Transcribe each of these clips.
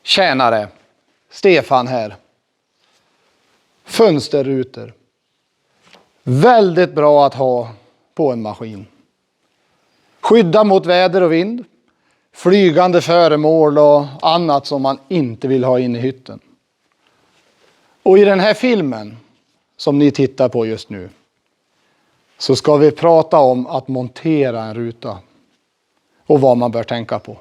Tjänare, Stefan här. Fönsterrutor. Väldigt bra att ha på en maskin. Skydda mot väder och vind. Flygande föremål och annat som man inte vill ha in i hytten. Och i den här filmen som ni tittar på just nu så ska vi prata om att montera en ruta och vad man bör tänka på.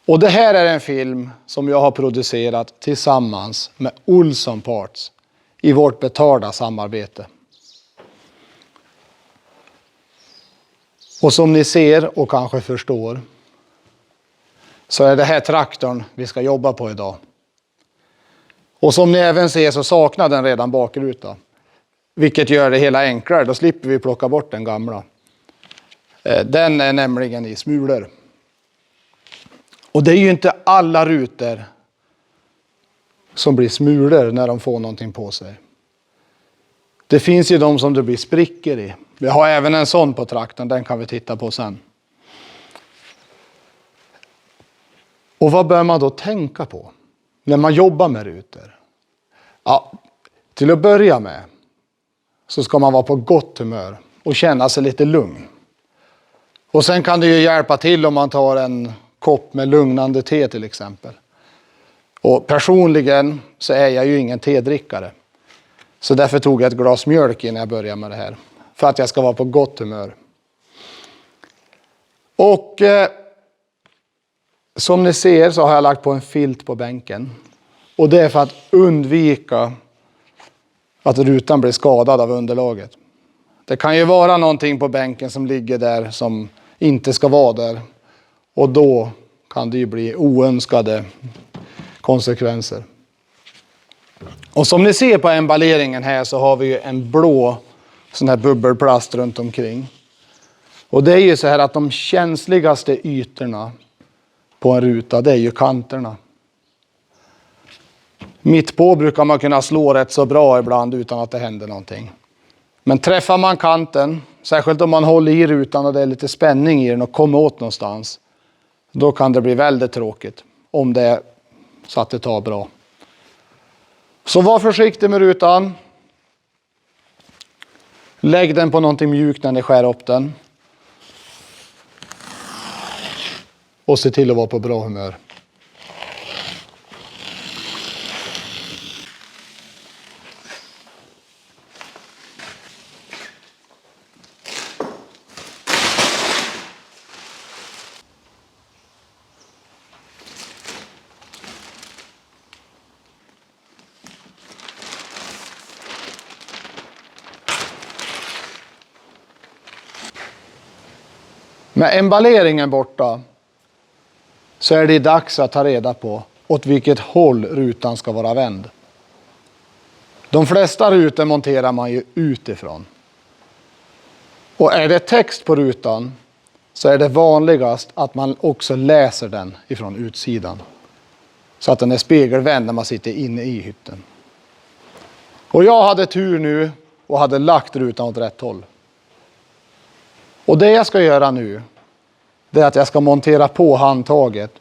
Och det här är en film som jag har producerat tillsammans med Olsson Parts i vårt betalda samarbete. Och som ni ser och kanske förstår så är det här traktorn vi ska jobba på idag. Och som ni även ser så saknar den redan bakruta. Vilket gör det hela enklare, då slipper vi plocka bort den gamla. Den är nämligen i smulor. Och det är ju inte alla rutor som blir smulor när de får någonting på sig. Det finns ju de som det blir sprickor i. Vi har även en sån på traktorn, den kan vi titta på sen. Och vad bör man då tänka på när man jobbar med rutor? Ja, till att börja med så ska man vara på gott humör och känna sig lite lugn. Och sen kan det ju hjälpa till om man tar en kopp med lugnande te till exempel. Och personligen så är jag ju ingen tedrickare. Så därför tog jag ett glas mjölk innan jag började med det här. För att jag ska vara på gott humör. Och som ni ser så har jag lagt på en filt på bänken. Och det är för att undvika att rutan blir skadad av underlaget. Det kan ju vara någonting på bänken som ligger där som inte ska vara där. Och då kan det ju bli oönskade konsekvenser. Och som ni ser på emballeringen här så har vi ju en blå sån här bubbelplast runt omkring. Och det är ju så här att de känsligaste ytorna på en ruta, det är ju kanterna. Mitt på brukar man kunna slå rätt så bra ibland utan att det händer någonting. Men träffar man kanten, särskilt om man håller i rutan och det är lite spänning i den och kommer åt någonstans, då kan det bli väldigt tråkigt om det är så att det tar bra. Så var försiktig med rutan. Lägg den på någonting mjukt när ni skär upp den. Och se till att vara på bra humör. Med emballeringen borta så är det dags att ta reda på åt vilket håll rutan ska vara vänd. De flesta rutor monterar man ju utifrån. Och är det text på rutan så är det vanligast att man också läser den ifrån utsidan. Så att den är spegelvänd när man sitter inne i hytten. Och jag hade tur nu och hade lagt rutan åt rätt håll. Och det jag ska göra nu, det är att jag ska montera på handtaget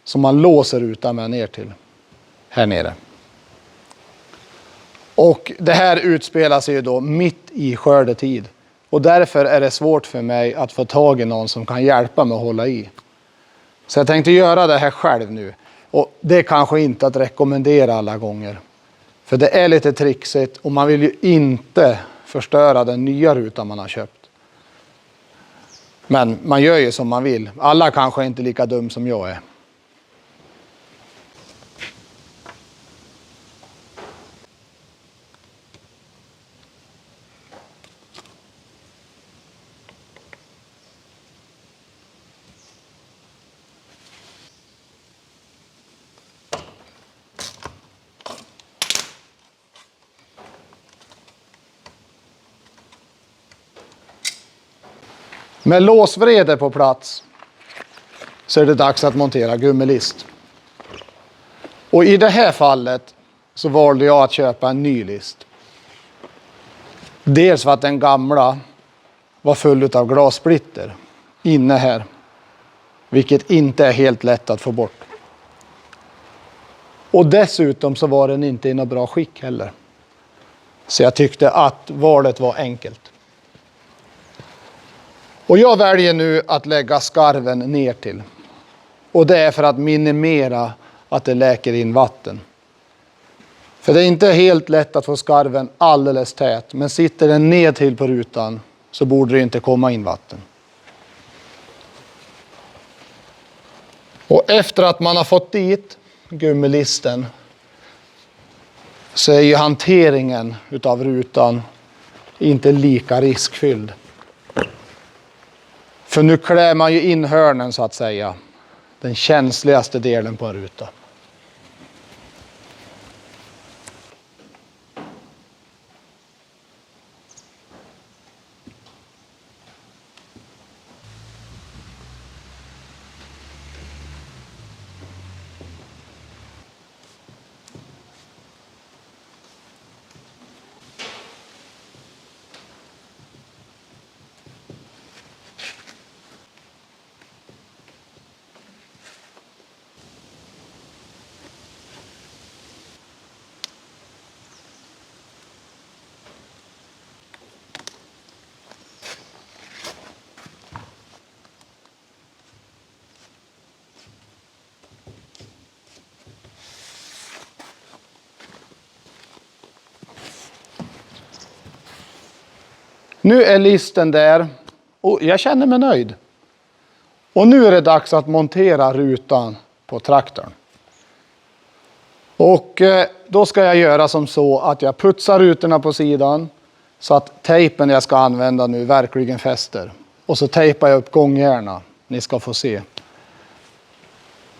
som man låser rutan med ner till här nere. Och det här utspelar sig ju då mitt i skördetid. Och därför är det svårt för mig att få tag i någon som kan hjälpa mig att hålla i. Så jag tänkte göra det här själv nu. Och det är kanske inte att rekommendera alla gånger. För det är lite trixigt och man vill ju inte förstöra den nya rutan man har köpt. Men man gör ju som man vill. Alla kanske inte lika dum som jag är. Med låsvrede på plats så är det dags att montera gummilist. Och i det här fallet så valde jag att köpa en ny list. Dels för att den gamla var full av glassplitter inne här. Vilket inte är helt lätt att få bort. Och dessutom så var den inte i något bra skick heller. Så jag tyckte att valet var enkelt. Och jag väljer nu att lägga skarven ner till. Och det är för att minimera att det läker in vatten. För det är inte helt lätt att få skarven alldeles tät. Men sitter den ner till på rutan så borde det inte komma in vatten. Och efter att man har fått dit gummilisten så är ju hanteringen utav rutan inte lika riskfylld. För nu klär man ju in hörnen så att säga. Den känsligaste delen på en ruta. Nu är listen där och jag känner mig nöjd. Och nu är det dags att montera rutan på traktorn. Och då ska jag göra som så att jag putsar rutorna på sidan så att tejpen jag ska använda nu verkligen fäster. Och så tejpar jag upp gångjärna. Ni ska få se.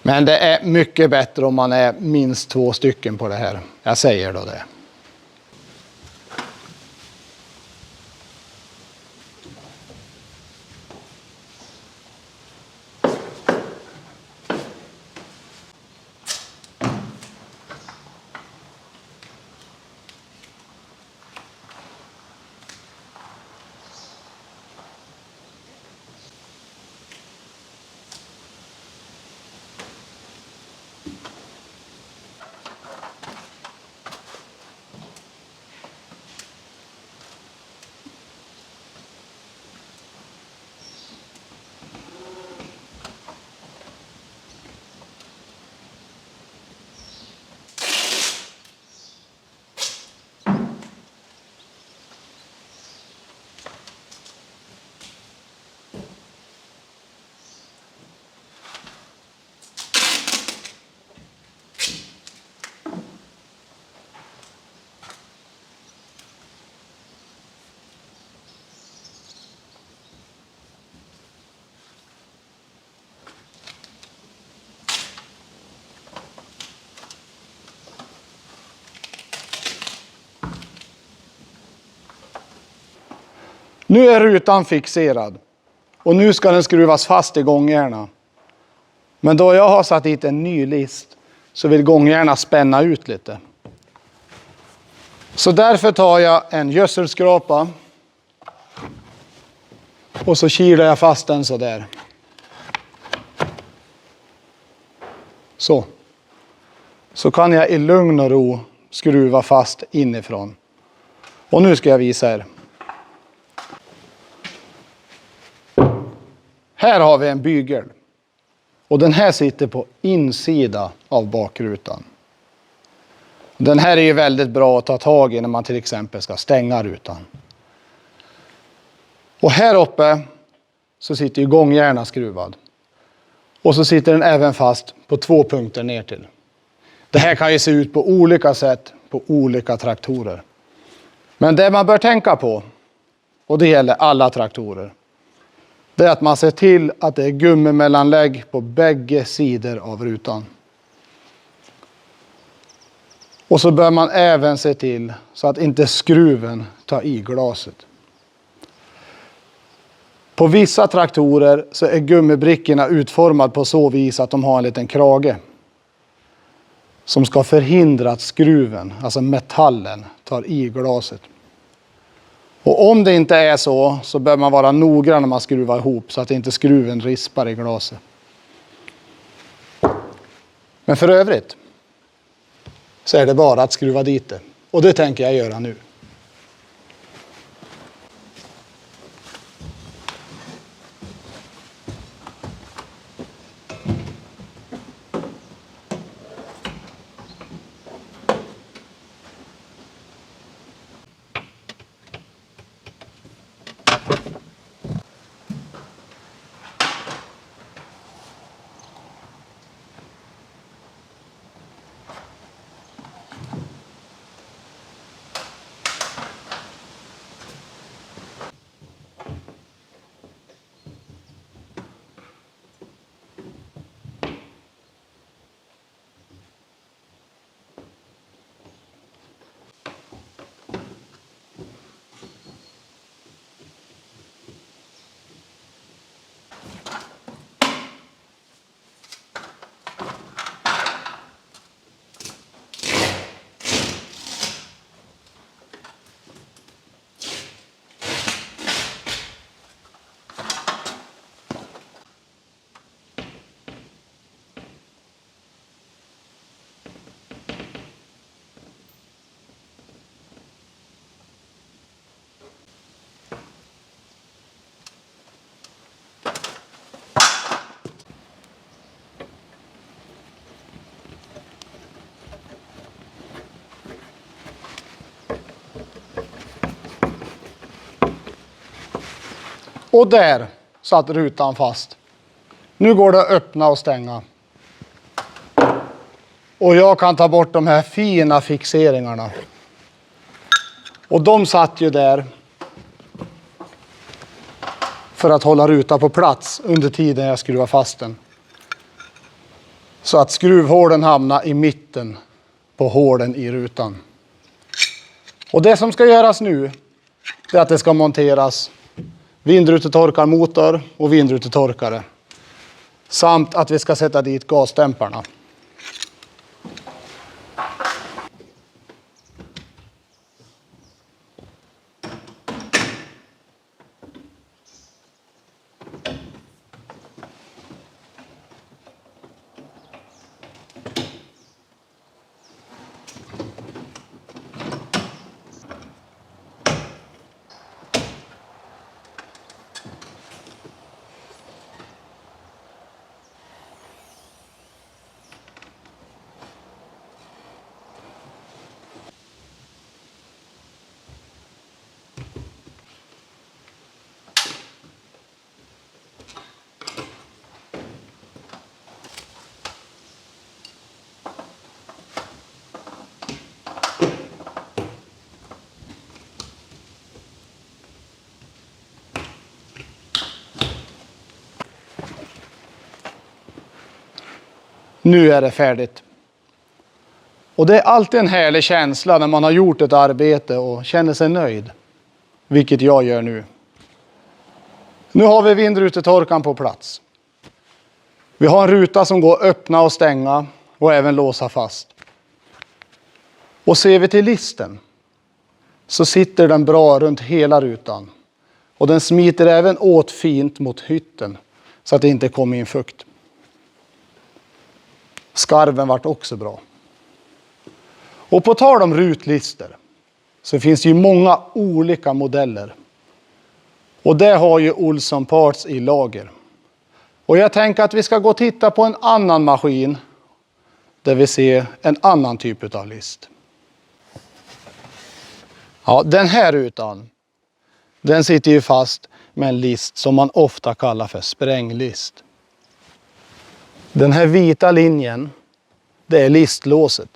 Men det är mycket bättre om man är minst 2 stycken på det här. Jag säger då det. Nu är rutan fixerad och nu ska den skruvas fast i gångjärna. Men då jag har satt hit en ny list så vill gångjärna spänna ut lite. Så därför tar jag en gödselskrapa och så kilar jag fast den så där. Så kan jag i lugn och ro skruva fast inifrån. Och nu ska jag visa er. Här har vi en bygel. Och den här sitter på insida av bakrutan. Den här är ju väldigt bra att ta tag i när man till exempel ska stänga rutan. Och här uppe så sitter ju gångjärna skruvad. Och så sitter den även fast på 2 punkter ner till. Det här kan ju se ut på olika sätt på olika traktorer. Men det man bör tänka på, och det gäller alla traktorer, det är att man ser till att det är gummimellanlägg på bägge sidor av rutan. Och så bör man även se till så att inte skruven tar i glaset. På vissa traktorer så är gummibrickorna utformade på så vis att de har en liten krage. Som ska förhindra att skruven, alltså metallen, tar i glaset. Och om det inte är så bör man vara noggrann när man skruvar ihop så att inte skruven rispar i glaset. Men för övrigt så är det bara att skruva dit det. Och det tänker jag göra nu. Och där satt rutan fast. Nu går det att öppna och stänga. Och jag kan ta bort de här fina fixeringarna. Och de satt ju där för att hålla rutan på plats under tiden jag skruvar fast den. Så att skruvhålen hamnar i mitten på hålen i rutan. Och det som ska göras nu är att det ska monteras vindrutetorkarmotor och vindrutetorkare. Samt att vi ska sätta dit gasdämparna. Nu är det färdigt. Och det är alltid en härlig känsla när man har gjort ett arbete och känner sig nöjd. Vilket jag gör nu. Nu har vi vindrutetorkaren på plats. Vi har en ruta som går att öppna och stänga och även låsa fast. Och ser vi till listen så sitter den bra runt hela rutan. Och den smiter även åt fint mot hytten så att det inte kommer in fukt. Skarven vart också bra. Och på tal om rutlister så finns det ju många olika modeller. Och det har ju Olsson Parts i lager. Och jag tänker att vi ska gå och titta på en annan maskin där vi ser en annan typ av list. Ja, den här rutan, den sitter ju fast med en list som man ofta kallar för spränglist. Den här vita linjen, det är listlåset.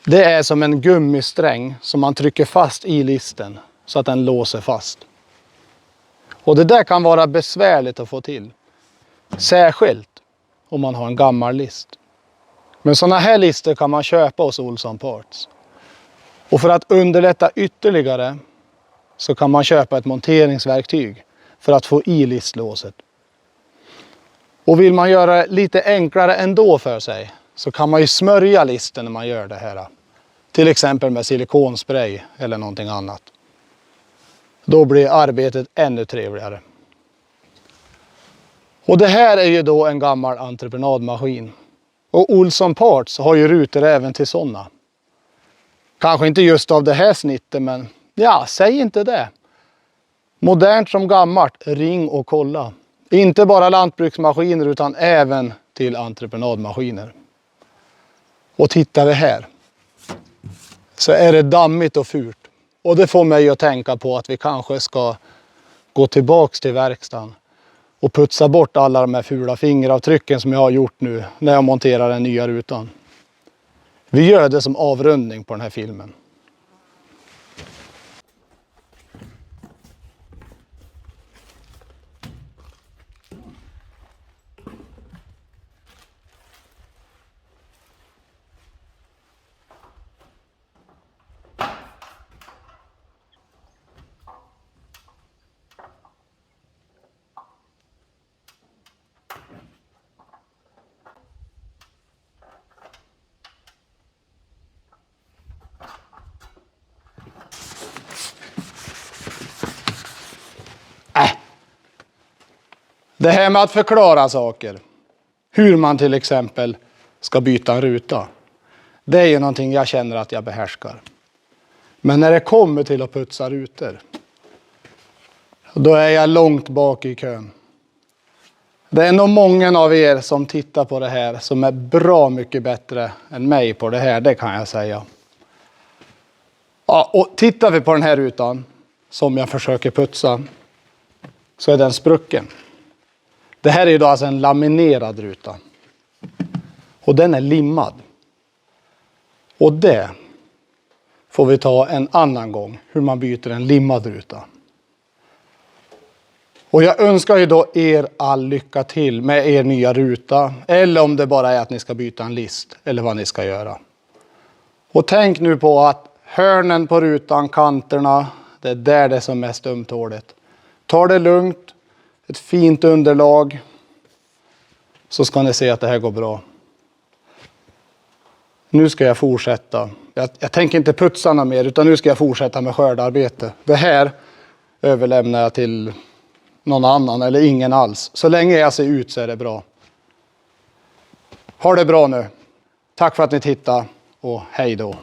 Det är som en gummisträng som man trycker fast i listen så att den låser fast. Och det där kan vara besvärligt att få till. Särskilt om man har en gammal list. Men sådana här lister kan man köpa hos Olsson Parts. Och för att underlätta ytterligare så kan man köpa ett monteringsverktyg för att få i listlåset. Och vill man göra det lite enklare ändå för sig så kan man ju smörja listen när man gör det här. Till exempel med silikonspray eller någonting annat. Då blir arbetet ännu trevligare. Och det här är ju då en gammal entreprenadmaskin. Och Olsson Parts har ju rutor även till sådana. Kanske inte just av det här snittet, men ja, säg inte det. Modernt som gammalt, ring och kolla. Inte bara lantbruksmaskiner utan även till entreprenadmaskiner. Och tittar vi här så är det dammigt och fult. Och det får mig att tänka på att vi kanske ska gå tillbaks till verkstaden och putsa bort alla de här fula fingeravtrycken som jag har gjort nu när jag monterar den nya rutan. Vi gör det som avrundning på den här filmen. Det här med att förklara saker, hur man till exempel ska byta en ruta, det är ju någonting jag känner att jag behärskar. Men när det kommer till att putsa rutor, då är jag långt bak i kön. Det är nog många av er som tittar på det här som är bra mycket bättre än mig på det här, det kan jag säga. Ja, och tittar vi på den här rutan som jag försöker putsa så är den sprucken. Det här är ju då alltså en laminerad ruta. Och den är limmad. Och det får vi ta en annan gång, hur man byter en limmad ruta. Och jag önskar ju då er all lycka till med er nya ruta. Eller om det bara är att ni ska byta en list. Eller vad ni ska göra. Och tänk nu på att hörnen på rutan, kanterna, det är där det är som mest ömtåligt. Ta det lugnt. Ett fint underlag. Så ska ni se att det här går bra. Nu ska jag fortsätta. Jag tänker inte putsa något mer utan nu ska jag fortsätta med skördarbete. Det här överlämnar jag till någon annan eller ingen alls. Så länge jag ser ut så är det bra. Ha det bra nu. Tack för att ni tittade och hej då.